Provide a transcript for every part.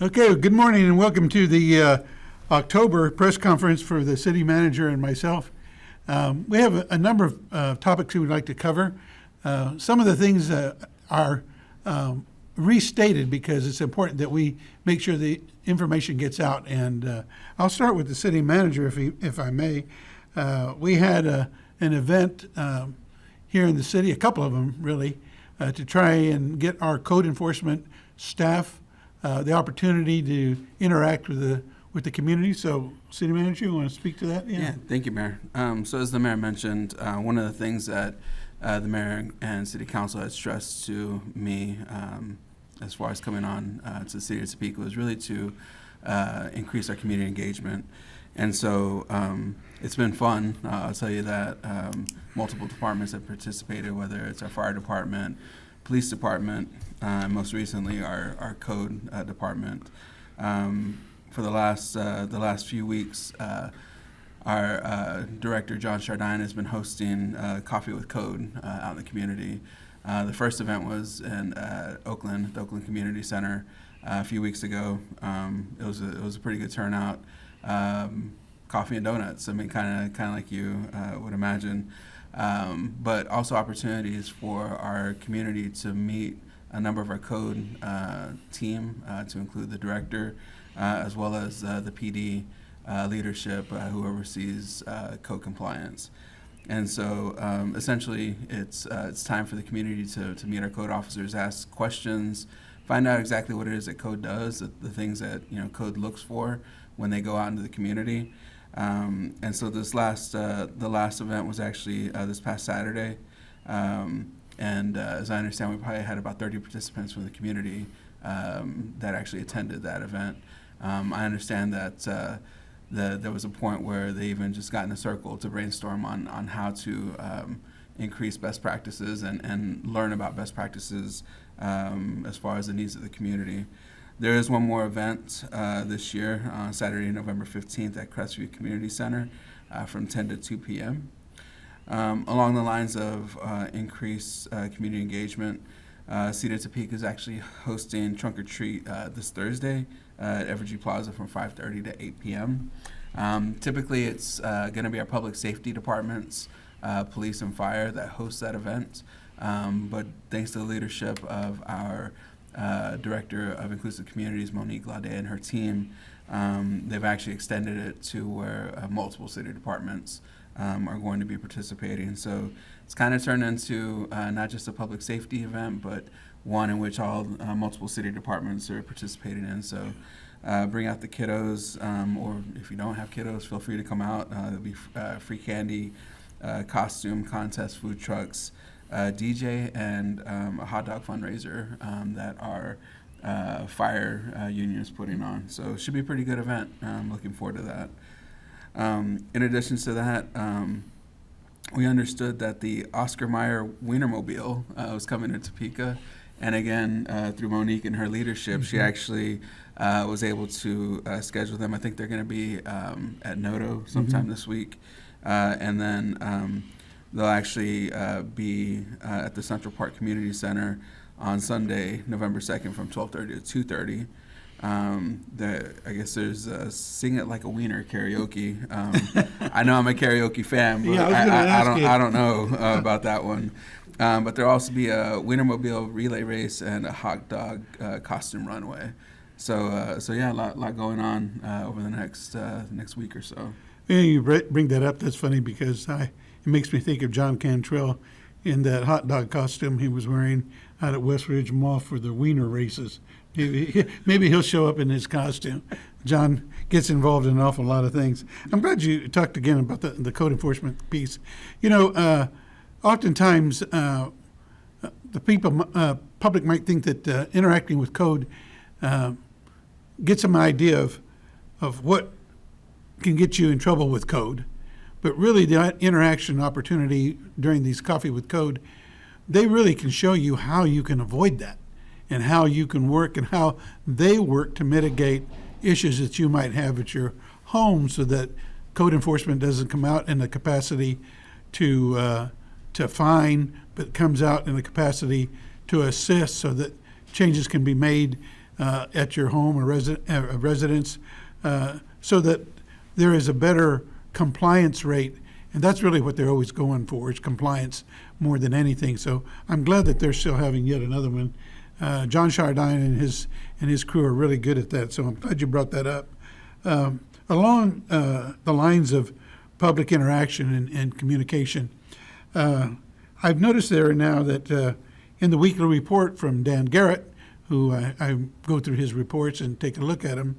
Okay, good morning and welcome to the October press conference for the city manager and myself. We have a number of topics we would like to cover. Some of the things are restated because it's important that we make sure the information gets out. And I'll start with the city manager, if I may. We had an event here in the city, a couple of them really, to try and get our code enforcement staff the opportunity to interact with the community. So, City Manager, you want to speak to that? Yeah, thank you, Mayor. So as the Mayor mentioned, one of the things that the Mayor and City Council had stressed to me as far as coming on to the City of Topeka was really to increase our community engagement. And so it's been fun. I'll tell you that multiple departments have participated, whether it's our fire department, police department, most recently our code department. For the last few weeks, our director John Chardine has been hosting Coffee with Code out in the community. The first event was in Oakland, the Oakland Community Center, a few weeks ago. It was a pretty good turnout. Coffee and donuts. I mean, kind of like you would imagine. But also opportunities for our community to meet a number of our code team, to include the director, as well as the PD leadership who oversees code compliance. And so essentially it's time for the community to meet our code officers, ask questions, find out exactly what it is that code does, the things that code looks for when they go out into the community. And so the last event was actually this past Saturday, and as I understand, we probably had about 30 participants from the community that actually attended that event. I understand that there was a point where they even just got in a circle to brainstorm on how to increase best practices and learn about best practices as far as the needs of the community. There is one more event this year on Saturday, November 15th at Crestview Community Center from 10 to 2 p.m. Along the lines of increased community engagement, City of Topeka is actually hosting Trunk or Treat this Thursday at Evergy Plaza from 5:30 to 8 p.m. Typically, it's going to be our public safety departments, police and fire, that host that event. But thanks to the leadership of our Director of Inclusive Communities, Monique Laudet, and her team, they've actually extended it to where multiple city departments are going to be participating. So it's kind of turned into not just a public safety event, but one in which all multiple city departments are participating in. So bring out the kiddos, or if you don't have kiddos, feel free to come out. There'll be free candy, costume contest, food trucks, DJ, and a hot dog fundraiser that our fire union is putting on. So it should be a pretty good event. I'm looking forward to that. In addition to that, we understood that the Oscar Mayer Wienermobile was coming to Topeka. And again, through Monique and her leadership, she actually was able to schedule them. I think they're going to be at Noto sometime this week. And then they'll actually be at the Central Park Community Center on Sunday, November 2nd from 12:30 to 2:30. I guess there's Sing It Like a Wiener karaoke. I know I'm a karaoke fan, but I don't know about that one. But there'll also be a Wienermobile relay race and a hot dog costume runway. So yeah, a lot going on over the next week or so. Yeah, you bring that up. That's funny because it makes me think of John Cantrell in that hot dog costume he was wearing out at West Ridge Mall for the Wiener races. Maybe he'll show up in his costume. John gets involved in an awful lot of things. I'm glad you talked again about the code enforcement piece. Oftentimes the public might think that interacting with code gets some idea of what can get you in trouble with code. But really, the interaction opportunity during these Coffee with Code, they really can show you how you can avoid that and how you can work and how they work to mitigate issues that you might have at your home so that code enforcement doesn't come out in the capacity to fine, but comes out in the capacity to assist so that changes can be made at your home or residence, so that there is a better compliance rate. And that's really what they're always going for, is compliance more than anything. So I'm glad that they're still having yet another one. John Chardine and his crew are really good at that, so I'm glad you brought that up. Along the lines of public interaction and communication, I've noticed there now that in the weekly report from Dan Garrett, who I go through his reports and take a look at them,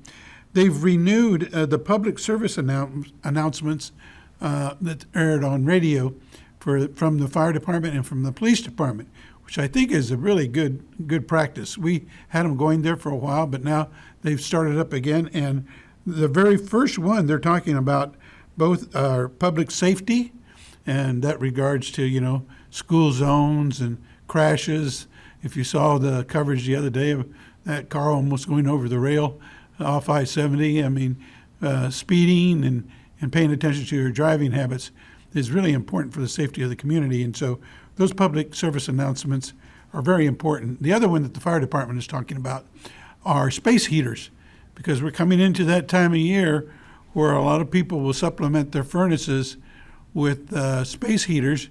they've renewed the public service announcements that aired on radio from the fire department and from the police department, which I think is a really good practice. We had them going there for a while, but now they've started up again. And the very first one, they're talking about both our public safety, and that regards to, school zones and crashes. If you saw the coverage the other day of that car almost going over the rail off I-70, I mean, speeding and paying attention to your driving habits is really important for the safety of the community. And so those public service announcements are very important. The other one that the fire department is talking about are space heaters, because we're coming into that time of year where a lot of people will supplement their furnaces with space heaters.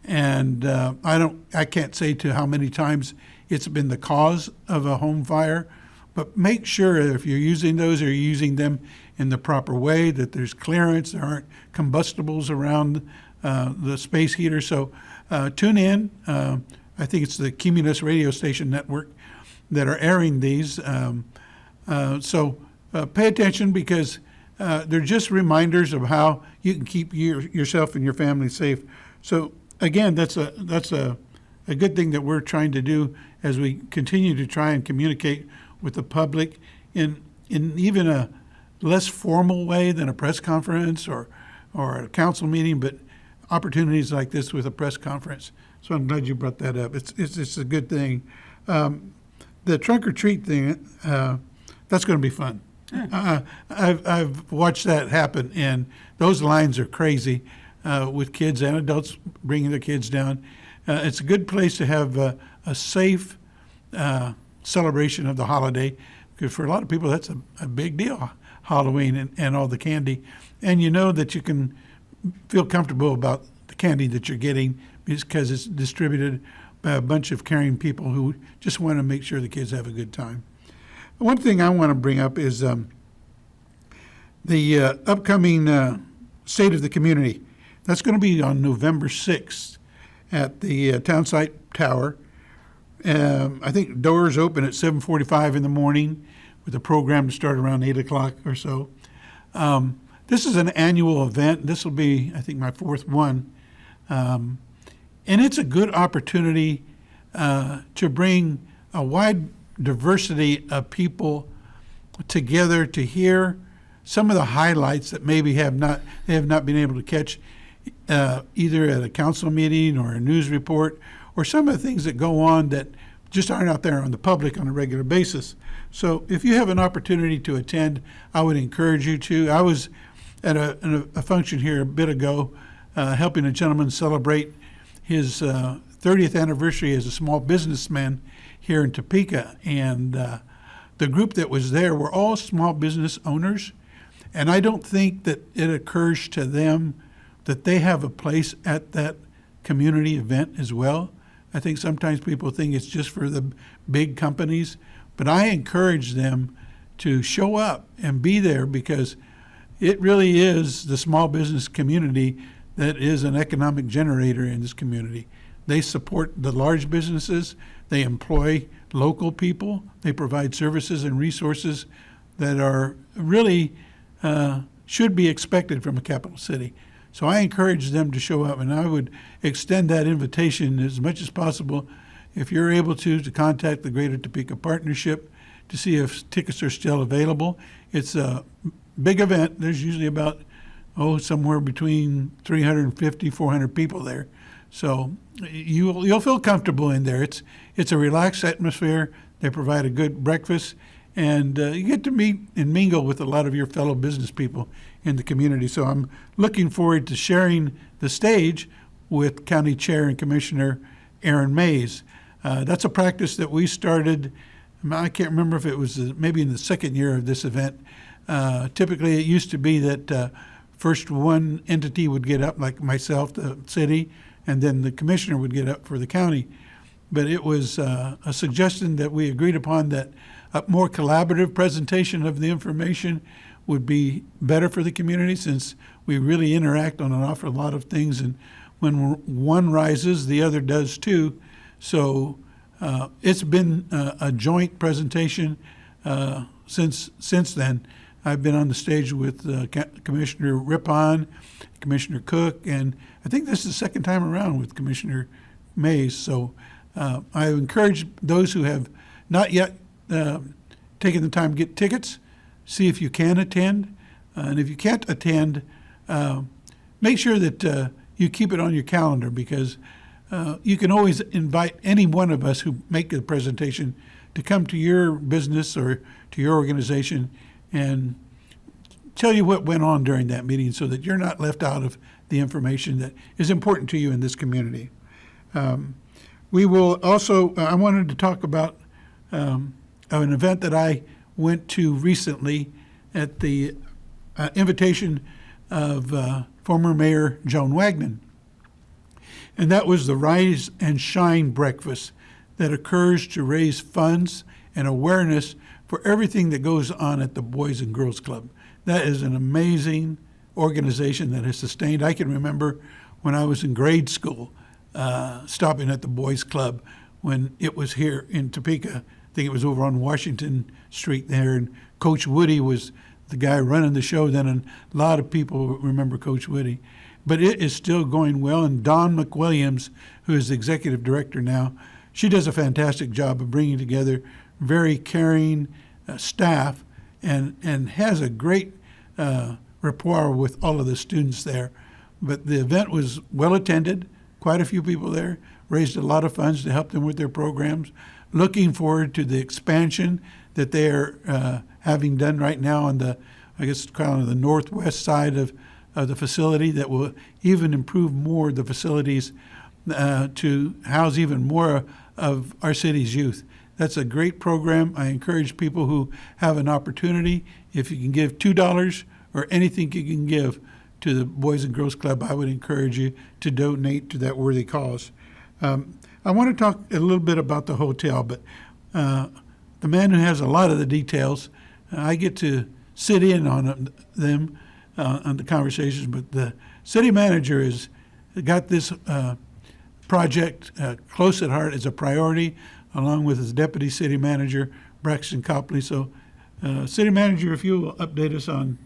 And I can't say to how many times it's been the cause of a home fire, but make sure that if you're using those, you're using them in the proper way, that there's clearance, there aren't combustibles around the space heater. So tune in. I think it's the Cumulus radio station network that are airing these. So pay attention, because they're just reminders of how you can keep yourself and your family safe. So again, that's a good thing that we're trying to do as we continue to try and communicate with the public in even a less formal way than a press conference or a council meeting, but opportunities like this with a press conference. So I'm glad you brought that up. It's a good thing. The trunk or treat thing, that's going to be fun. Yeah. I've watched that happen, and those lines are crazy with kids and adults bringing their kids down. It's a good place to have a safe celebration of the holiday, because for a lot of people that's a big deal, Halloween and all the candy. And you know that you can feel comfortable about the candy that you're getting because it's distributed by a bunch of caring people who just want to make sure the kids have a good time. One thing I want to bring up is the upcoming State of the Community. That's going to be on November 6th at the Townsite Tower. I think doors open at 7:45 in the morning, with a program to start around 8 o'clock or so. This is an annual event. This will be, I think, my fourth one. And it's a good opportunity to bring a wide diversity of people together to hear some of the highlights that maybe they have not been able to catch either at a council meeting or a news report, or some of the things that go on that just aren't out there on the public on a regular basis. So if you have an opportunity to attend, I would encourage you to. I was at a function here a bit ago, helping a gentleman celebrate his 30th anniversary as a small businessman here in Topeka. And the group that was there were all small business owners. And I don't think that it occurs to them that they have a place at that community event as well. I think sometimes people think it's just for the big companies, but I encourage them to show up and be there, because it really is the small business community that is an economic generator in this community. They support the large businesses, they employ local people, they provide services and resources that are really should be expected from a capital city. So I encourage them to show up, and I would extend that invitation as much as possible. If you're able to contact the Greater Topeka Partnership to see if tickets are still available. It's a big event. There's usually about, somewhere between 350, 400 people there. So you'll feel comfortable in there. It's a relaxed atmosphere. They provide a good breakfast, and you get to meet and mingle with a lot of your fellow business people in the community. So I'm looking forward to sharing the stage with County Chair and Commissioner Aaron Mays. That's a practice that we started I can't remember if it was maybe in the second year of this event. Typically, it used to be that first one entity would get up, like myself, the city, and then the commissioner would get up for the county. But it was a suggestion that we agreed upon that a more collaborative presentation of the information would be better for the community, since we really interact on an awful lot of things, and when one rises, the other does too. So it's been a joint presentation since then. I've been on the stage with Commissioner Rippon, Commissioner Cook, and I think this is the second time around with Commissioner Mays. So I encourage those who have not yet taken the time to get tickets, see if you can attend. And if you can't attend, make sure that you keep it on your calendar, because you can always invite any one of us who make a presentation to come to your business or to your organization and tell you what went on during that meeting, so that you're not left out of the information that is important to you in this community. We will also, I wanted to talk about an event that I went to recently at the invitation of former Mayor Joan Wagner. And that was the Rise and Shine breakfast that occurs to raise funds and awareness for everything that goes on at the Boys and Girls Club. That is an amazing organization that has sustained. I can remember when I was in grade school, stopping at the Boys Club when it was here in Topeka. I think it was over on Washington Street there, and Coach Woody was the guy running the show then, and a lot of people remember Coach Woody. But it is still going well, and Dawn McWilliams, who is the executive director now, she does a fantastic job of bringing together very caring staff, and has a great rapport with all of the students there. But the event was well attended, quite a few people there, raised a lot of funds to help them with their programs. Looking forward to the expansion that they are having done right now on the, I guess, kind of the northwest side of the facility, that will even improve more the facilities to house even more of our city's youth. That's a great program. I encourage people who have an opportunity, if you can give $2 or anything you can give to the Boys and Girls Club, I would encourage you to donate to that worthy cause. I want to talk a little bit about the hotel, but the man who has a lot of the details, I get to sit in on them, on the conversations, but the city manager has got this project close at heart as a priority, along with his deputy city manager, Braxton Copley. So, city manager, if you will update us on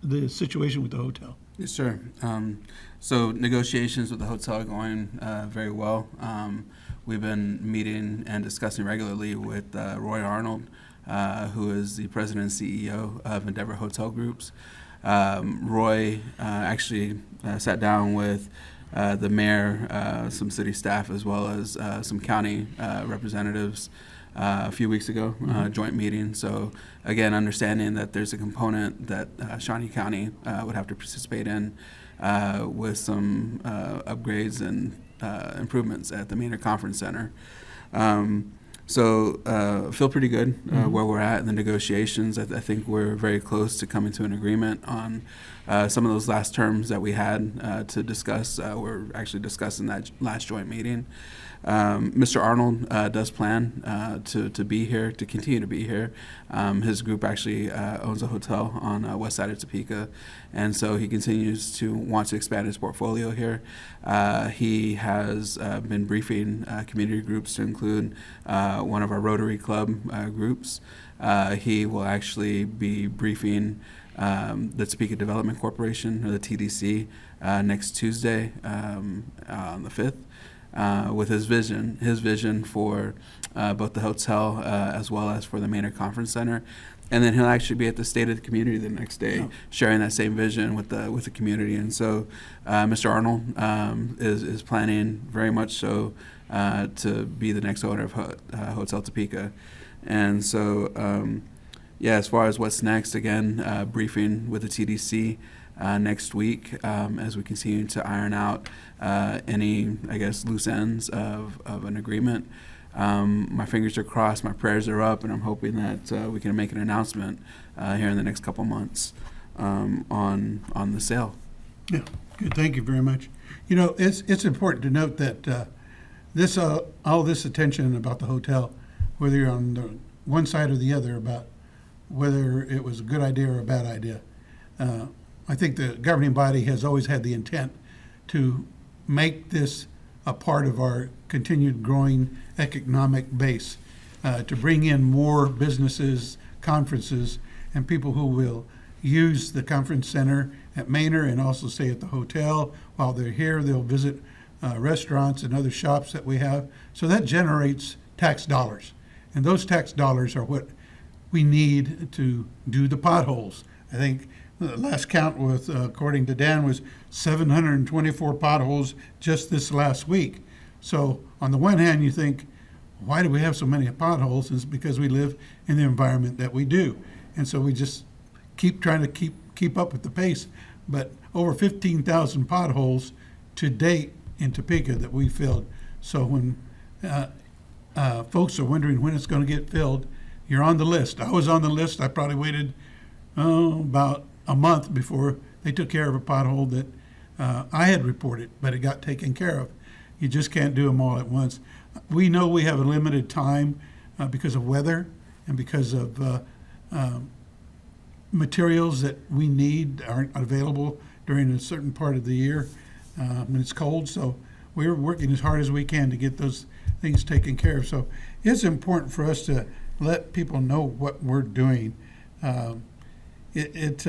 the situation with the hotel. Yes, sir. So negotiations with the hotel are going very well. We've been meeting and discussing regularly with Roy Arnold, who is the president and CEO of Endeavor Hotel Groups. Roy actually sat down with the mayor, some city staff, as well as some county representatives a few weeks ago, joint meeting. So again, understanding that there's a component that Shawnee County would have to participate in with some upgrades and improvements at the Maynard Conference Center. So feel pretty good where we're at in the negotiations. I think we're very close to coming to an agreement on some of those last terms that we had to discuss. We're actually discussing that last joint meeting. Mr. Arnold does plan to be here, to continue to be here. His group actually owns a hotel on west side of Topeka, and so he continues to want to expand his portfolio here. He has been briefing community groups to include one of our Rotary Club groups. He will actually be briefing the Topeka Development Corporation, or the TDC, next Tuesday on the 5th. With his vision for both the hotel as well as for the Maynard Conference Center. And then he'll actually be at the State of the Community the next day, sharing that same vision with the community. And so Mr. Arnold is planning very much so to be the next owner of Hotel Topeka. And so, as far as what's next, again, briefing with the TDC next week as we continue to iron out any, I guess, loose ends of an agreement. my fingers are crossed, my prayers are up, and I'm hoping that we can make an announcement here in the next couple months on the sale. Yeah, good. Thank you very much. You know, it's important to note that this all this attention about the hotel, whether you're on the one side or the other about whether it was a good idea or a bad idea, I think the governing body has always had the intent to make this a part of our continued growing economic base, to bring in more businesses, conferences, and people who will use the conference center at Manor and also stay at the hotel. While they're here, they'll visit restaurants and other shops that we have. So that generates tax dollars. And those tax dollars are what we need to do the potholes. I think the last count was, according to Dan, was 724 potholes just this last week. So on the one hand, you think, why do we have so many potholes? It's because we live in the environment that we do. And so we just keep trying to keep up with the pace. But over 15,000 potholes to date in Topeka that we filled. So when folks are wondering when it's going to get filled, you're on the list. I was on the list. I probably waited about a month before they took care of a pothole that I had reported, but it got taken care of. You just can't do them all at once. We know we have a limited time because of weather and because of materials that we need aren't available during a certain part of the year when it's cold. So we're working as hard as we can to get those things taken care of. So it's important for us to let people know what we're doing. It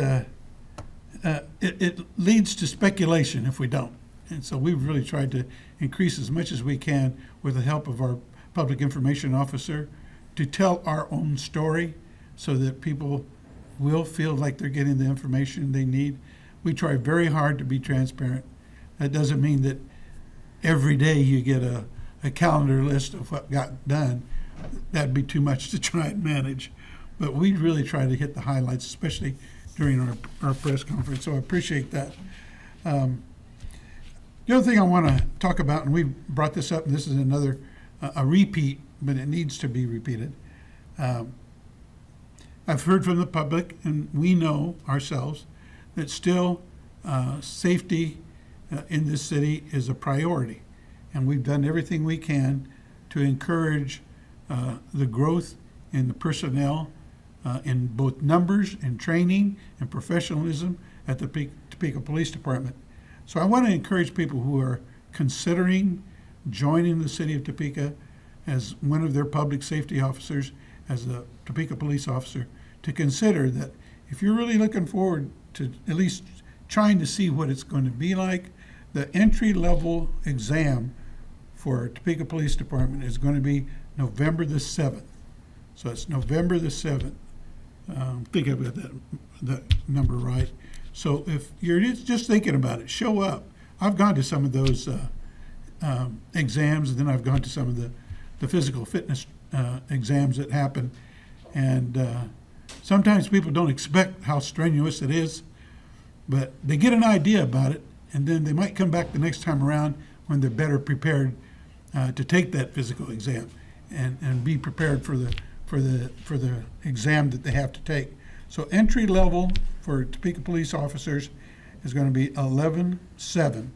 leads to speculation if we don't. And so we've really tried to increase as much as we can with the help of our public information officer to tell our own story so that people will feel like they're getting the information they need. We try very hard to be transparent. That doesn't mean that every day you get a calendar list of what got done. That'd be too much to try and manage. But we really try to hit the highlights, especially during our press conference. So I appreciate that. The other thing I want to talk about, and we brought this up, and this is another a repeat, but it needs to be repeated. I've heard from the public, and we know ourselves, that still safety in this city is a priority. And we've done everything we can to encourage the growth in the personnel in both numbers and training and professionalism at the Topeka Police Department. So I want to encourage people who are considering joining the city of Topeka as one of their public safety officers, as a Topeka police officer, to consider that if you're really looking forward to at least trying to see what it's going to be like, the entry-level exam for Topeka Police Department is going to be November the 7th. So it's November the 7th. Think of it, that number right. So if you're just thinking about it, show up. I've gone to some of those exams, and then I've gone to some of the physical fitness exams that happen. And sometimes people don't expect how strenuous it is, but they get an idea about it, and then they might come back the next time around when they're better prepared to take that physical exam and be prepared for the exam that they have to take. So entry level for Topeka police officers is going to be 11/7.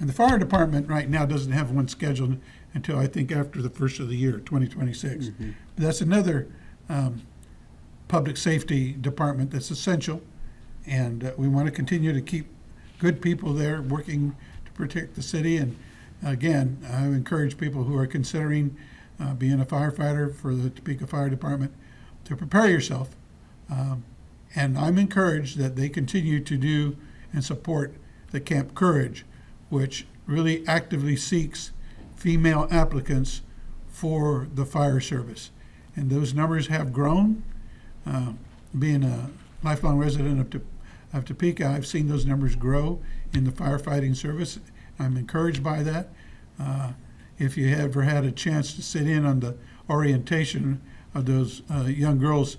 And the fire department right now doesn't have one scheduled until I think after the first of the year, 2026. Mm-hmm. But that's another public safety department that's essential. And we want to continue to keep good people there working to protect the city. And again, I encourage people who are considering being a firefighter for the Topeka Fire Department to prepare yourself. And I'm encouraged that they continue to do and support the Camp Courage, which really actively seeks female applicants for the fire service. And those numbers have grown. Being a lifelong resident of Topeka, I've seen those numbers grow in the firefighting service. I'm encouraged by that. If you ever had a chance to sit in on the orientation of those young girls,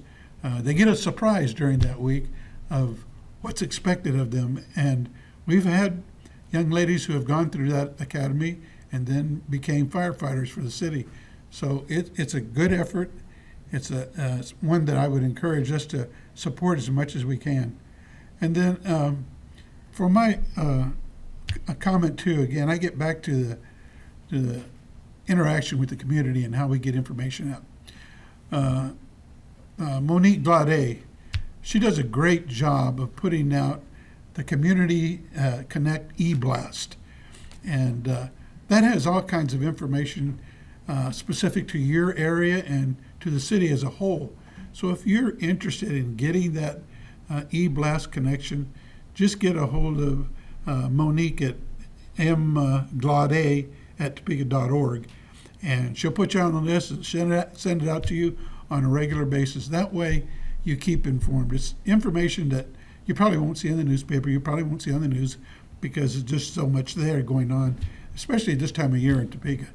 they get a surprise during that week of what's expected of them. And we've had young ladies who have gone through that academy and then became firefighters for the city. So it's a good effort. It's one that I would encourage us to support as much as we can. And then for my a comment too, again, I get back to the interaction with the community and how we get information out. Monique Glade, she does a great job of putting out the Community Connect e-blast. And that has all kinds of information specific to your area and to the city as a whole. So if you're interested in getting that e-blast connection, just get a hold of Monique at mglade@topeka.org, and she'll put you on the list and send it out to you on a regular basis. That way you keep informed. It's information that you probably won't see in the newspaper, you probably won't see on the news, because there's just so much there going on, especially this time of year in Topeka.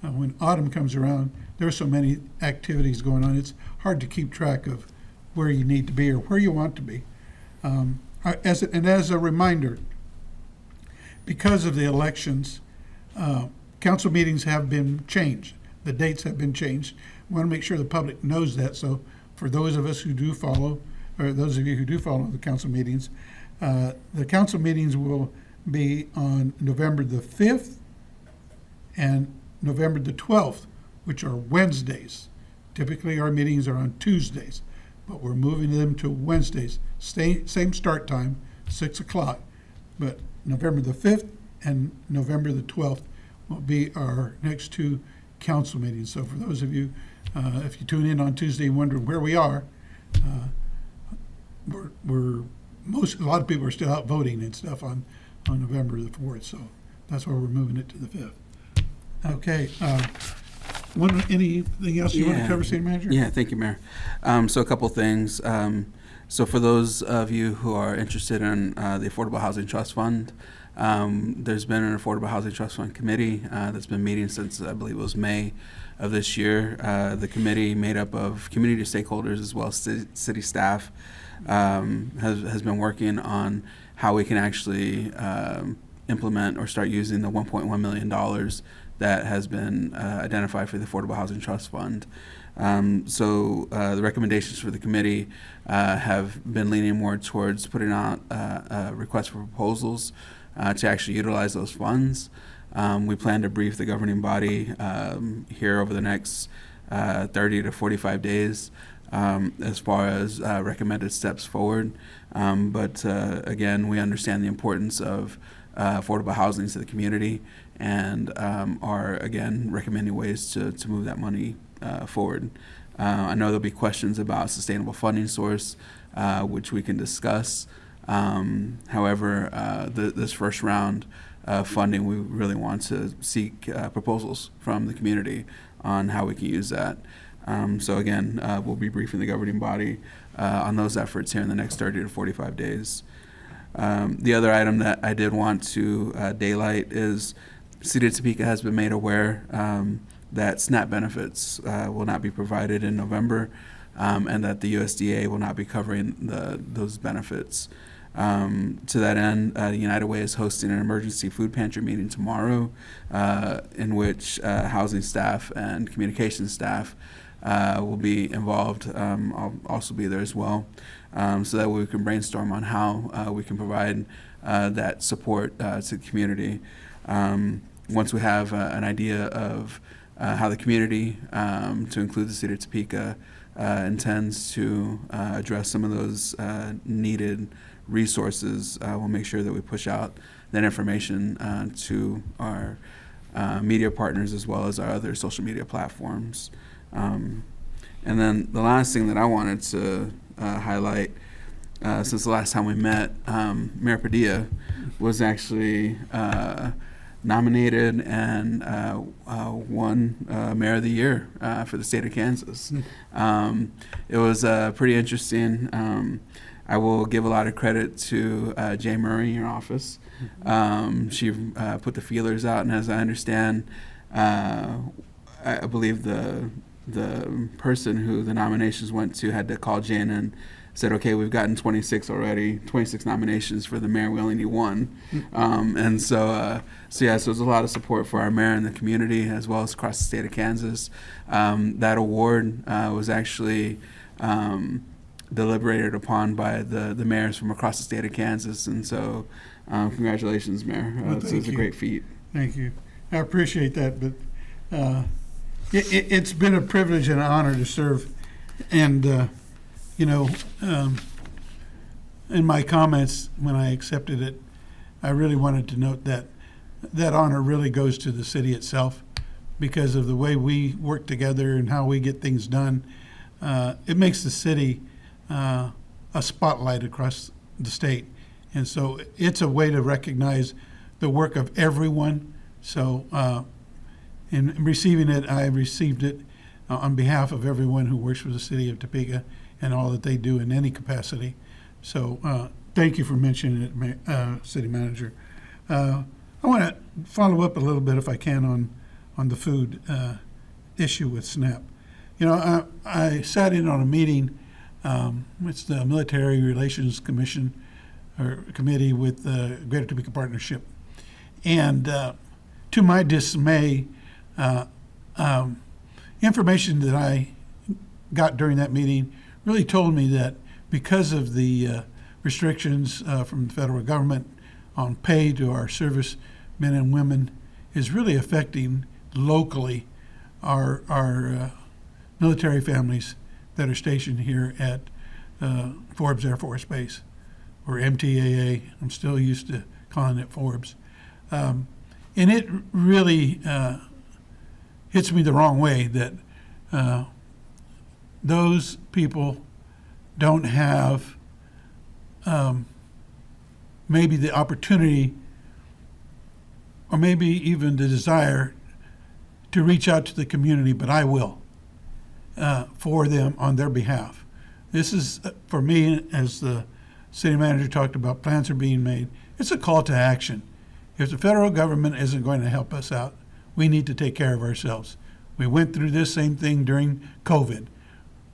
When autumn comes around, there are so many activities going on, it's hard to keep track of where you need to be or where you want to be. As a reminder, because of the elections, council meetings have been changed. The dates have been changed. We want to make sure the public knows that. So for those of us who do follow, or those of you who do follow the council meetings will be on November the 5th and November the 12th, which are Wednesdays. Typically our meetings are on Tuesdays, but we're moving them to Wednesdays. Same start time, 6 o'clock, but November the 5th and November the 12th will be our next two council meetings. So for those of you, if you tune in on Tuesday and wondering where we are, a lot of people are still out voting and stuff on November the 4th. So that's why we're moving it to the 5th. Okay. Anything else you want to cover, City Manager? Yeah, thank you, Mayor. So a couple things. So for those of you who are interested in the Affordable Housing Trust Fund, there's been an Affordable Housing Trust Fund committee that's been meeting since, I believe it was May of this year. The committee, made up of community stakeholders as well as city staff, has been working on how we can actually implement or start using the $1.1 million that has been identified for the Affordable Housing Trust Fund. So the recommendations for the committee have been leaning more towards putting out requests for proposals to actually utilize those funds. We plan to brief the governing body here over the next 30 to 45 days as far as recommended steps forward. But again, we understand the importance of affordable housing to the community, and are again recommending ways to move that money forward. I know there'll be questions about sustainable funding source, which we can discuss. However, this first round of funding, we really want to seek proposals from the community on how we can use that. So again, we'll be briefing the governing body on those efforts here in the next 30 to 45 days. The other item that I did want to daylight is City of Topeka has been made aware that SNAP benefits will not be provided in November, and that the USDA will not be covering those benefits. To that end, the United Way is hosting an emergency food pantry meeting tomorrow, in which housing staff and communications staff will be involved. I'll also be there as well, so that we can brainstorm on how we can provide that support to the community. Once we have an idea of how the community, to include the City of Topeka, intends to address some of those needed resources, we'll make sure that we push out that information to our media partners as well as our other social media platforms. And then the last thing that I wanted to highlight, since the last time we met, Mayor Padilla was actually nominated and won Mayor of the Year for the state of Kansas. It was pretty interesting. I will give a lot of credit to Jay Murray in your office. She put the feelers out, and as I understand, I believe the person who the nominations went to had to call Jane and said, okay, we've gotten 26 already, 26 nominations for the mayor. We only need one. So there's a lot of support for our mayor in the community as well as across the state of Kansas. That award was actually deliberated upon by the mayors from across the state of Kansas. And so congratulations, Mayor. Well, It's thank a you. great feat. Thank you. I appreciate that, but it's been a privilege and an honor to serve. And, in my comments when I accepted it, I really wanted to note that that honor really goes to the city itself because of the way we work together and how we get things done. It makes the city a spotlight across the state. And so it's a way to recognize the work of everyone. So in receiving it, I received it on behalf of everyone who works for the city of Topeka and all that they do in any capacity. So thank you for mentioning it, City Manager. I want to follow up a little bit, if I can, on the food issue with SNAP. I sat in on a meeting. It's the Military Relations Commission or committee with the Greater Topeka Partnership, and to my dismay, information that I got during that meeting really told me that because of the restrictions from the federal government on pay to our service men and women is really affecting locally our military families that are stationed here at Forbes Air Force Base, or MTAA. I'm still used to calling it Forbes. And it really hits me the wrong way that those people don't have maybe the opportunity or maybe even the desire to reach out to the community, but I will for them on their behalf. This is, for me, as the city manager talked about, plans are being made. It's a call to action. If the federal government isn't going to help us out, we need to take care of ourselves. We went through this same thing during COVID.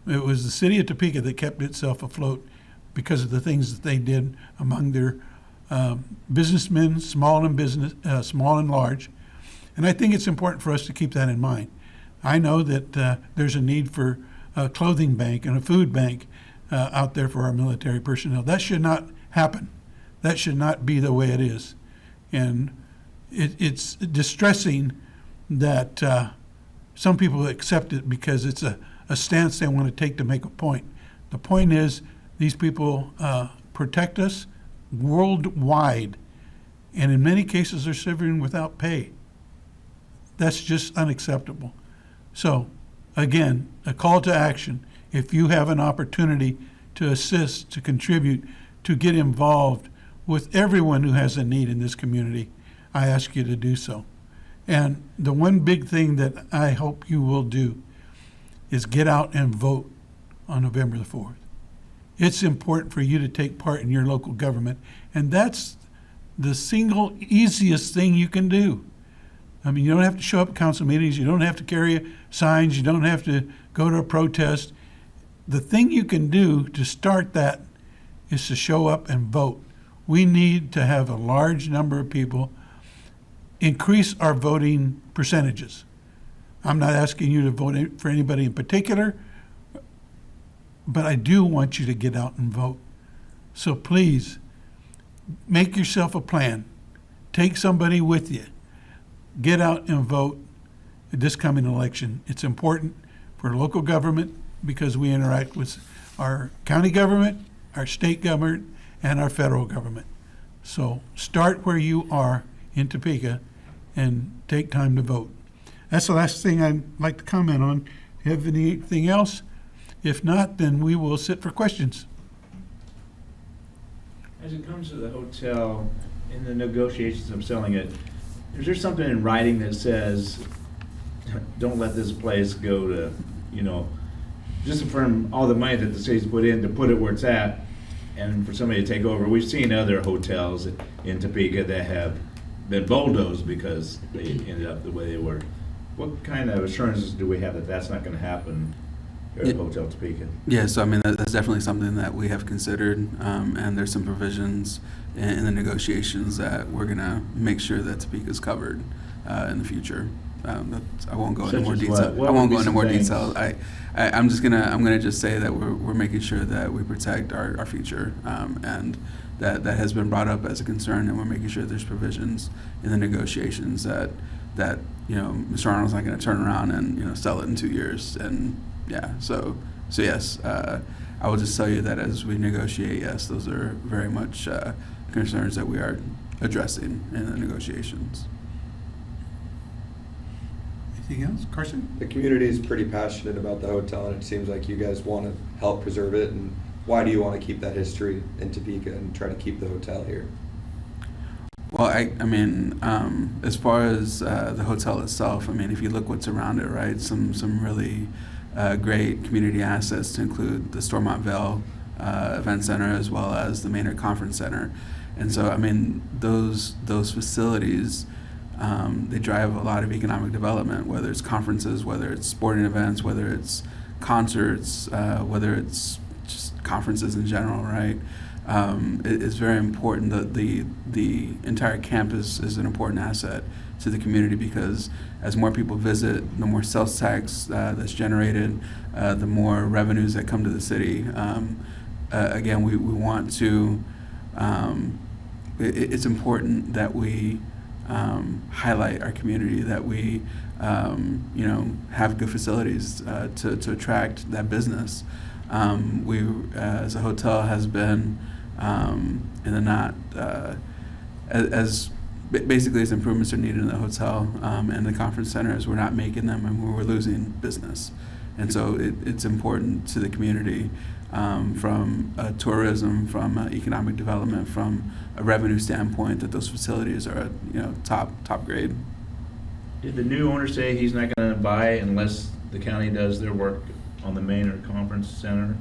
It was the city of Topeka that kept itself afloat because of the things that they did among their businessmen, small and large. And I think it's important for us to keep that in mind. I know that there's a need for a clothing bank and a food bank out there for our military personnel. That should not happen. That should not be the way it is. And it's distressing that some people accept it because it's a stance they want to take to make a point. The point is these people protect us worldwide, and in many cases they're serving without pay. That's just unacceptable. So, again, a call to action. If you have an opportunity to assist, to contribute, to get involved with everyone who has a need in this community, I ask you to do so. And the one big thing that I hope you will do is get out and vote on November the 4th. It's important for you to take part in your local government, and that's the single easiest thing you can do. I mean, you don't have to show up at council meetings, you don't have to carry signs, you don't have to go to a protest. The thing you can do to start that is to show up and vote. We need to have a large number of people increase our voting percentages. I'm not asking you to vote for anybody in particular, but I do want you to get out and vote. So please, make yourself a plan. Take somebody with you. Get out and vote at this coming election. It's important for local government because we interact with our county government, our state government, and our federal government. So start where you are in Topeka and take time to vote. That's the last thing I'd like to comment on. Do you have anything else? If not, then we will sit for questions. As it comes to the hotel, in the negotiations of selling it, is there something in writing that says, don't let this place go to, just affirm all the money that the city's put in to put it where it's at, and for somebody to take over? We've seen other hotels in Topeka that have been bulldozed because they ended up the way they were. What kind of assurances do we have that that's not going to happen here at Hotel Topeka? Yeah, so I mean, that's definitely something that we have considered, and there's some provisions in the negotiations that we're gonna make sure that Topeka's covered in the future. I won't go into Such more as detail. what? What I would won't be go into some more things? detail. I'm gonna just say that we're making sure that we protect our future, and that has been brought up as a concern, and we're making sure there's provisions in the negotiations that Mr. Arnold's not going to turn around and sell it in 2 years, and yeah, so yes, I will just tell you that as we negotiate, yes, those are very much concerns that we are addressing in the negotiations. Anything else? Carson? The community is pretty passionate about the hotel, and it seems like you guys want to help preserve it. And why do you want to keep that history in Topeka and try to keep the hotel here? Well, I mean, as far as the hotel itself, I mean, if you look what's around it, right, some really great community assets to include the Stormont Vale Event Center as well as the Maynard Conference Center. And so, I mean, those facilities, they drive a lot of economic development, whether it's conferences, whether it's sporting events, whether it's concerts, whether it's just conferences in general, right? It's very important that the entire campus is an important asset to the community, because as more people visit, the more sales tax that's generated, the more revenues that come to the city. Again, we want to, it's important that we highlight our community, that we have good facilities to attract that business. We, as a hotel, has been in the not as basically as improvements are needed in the hotel and the conference centers, we're not making them, and we're losing business. And so it's important to the community, from tourism, from economic development, from a revenue standpoint, that those facilities are top grade. Did the new owner say he's not gonna buy unless the county does their work on the Maynard Conference Center?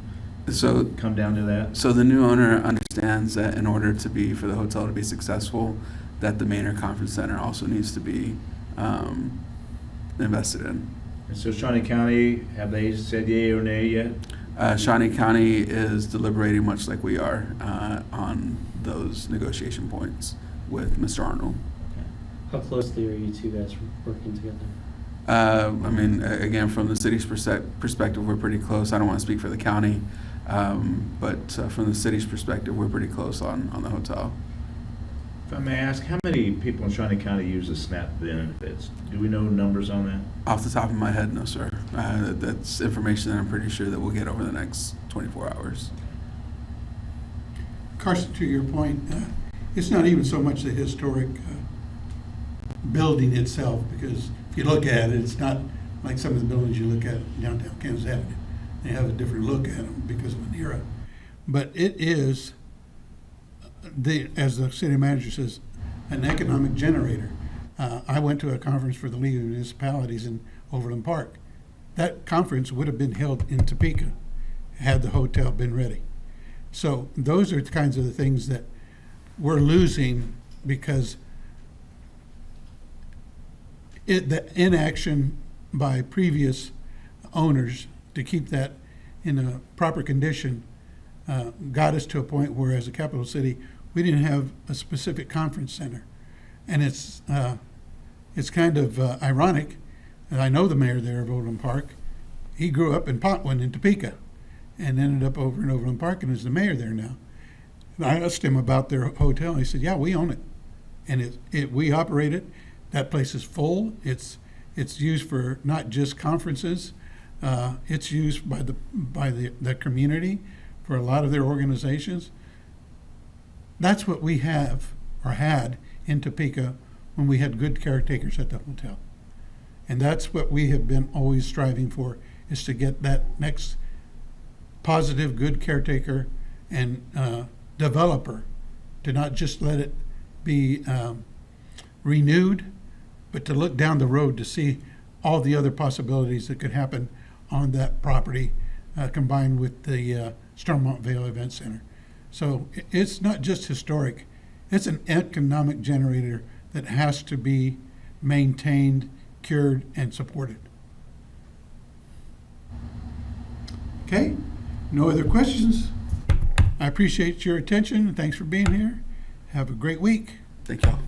So Come down to that? So the new owner understands that in order for the hotel to be successful, that the Maynard Conference Center also needs to be invested in. And so Shawnee County, have they said yea or nay yet? Shawnee County is deliberating much like we are on those negotiation points with Mr. Arnold. How closely are you two guys working together? I mean, again, from the city's perspective, we're pretty close. I don't want to speak for the county, but from the city's perspective, we're pretty close on the hotel. If I may ask, how many people in Shawnee County use the SNAP benefits? Do we know numbers on that? Off the top of my head, no, sir. That's information that I'm pretty sure that we'll get over the next 24 hours. Carson, to your point, it's not even so much the historic building itself, because if you look at it, it's not like some of the buildings you look at downtown Kansas Avenue. They have a different look at them because of an era. But it is, as the city manager says, an economic generator. I went to a conference for the League of Municipalities in Overland Park. That conference would have been held in Topeka had the hotel been ready. So those are the kinds of the things that we're losing because the inaction by previous owners to keep that in a proper condition got us to a point where, as a capital city, we didn't have a specific conference center. And it's kind of ironic. And I know the mayor there of Overland Park. He grew up in Potwin in Topeka and ended up over in Overland Park and is the mayor there now. And I asked him about their hotel, and he said, yeah, we own it. And we operate it. That place is full. It's used for not just conferences. It's used by the community for a lot of their organizations. That's what we have or had in Topeka when we had good caretakers at the hotel. And that's what we have been always striving for, is to get that next positive, good caretaker and developer to not just let it be renewed, but to look down the road to see all the other possibilities that could happen on that property combined with the Stormont Vale Event Center. So it's not just historic, it's an economic generator that has to be maintained, cured, and supported. Okay, no other questions? I appreciate your attention, and thanks for being here. Have a great week. Thank y'all.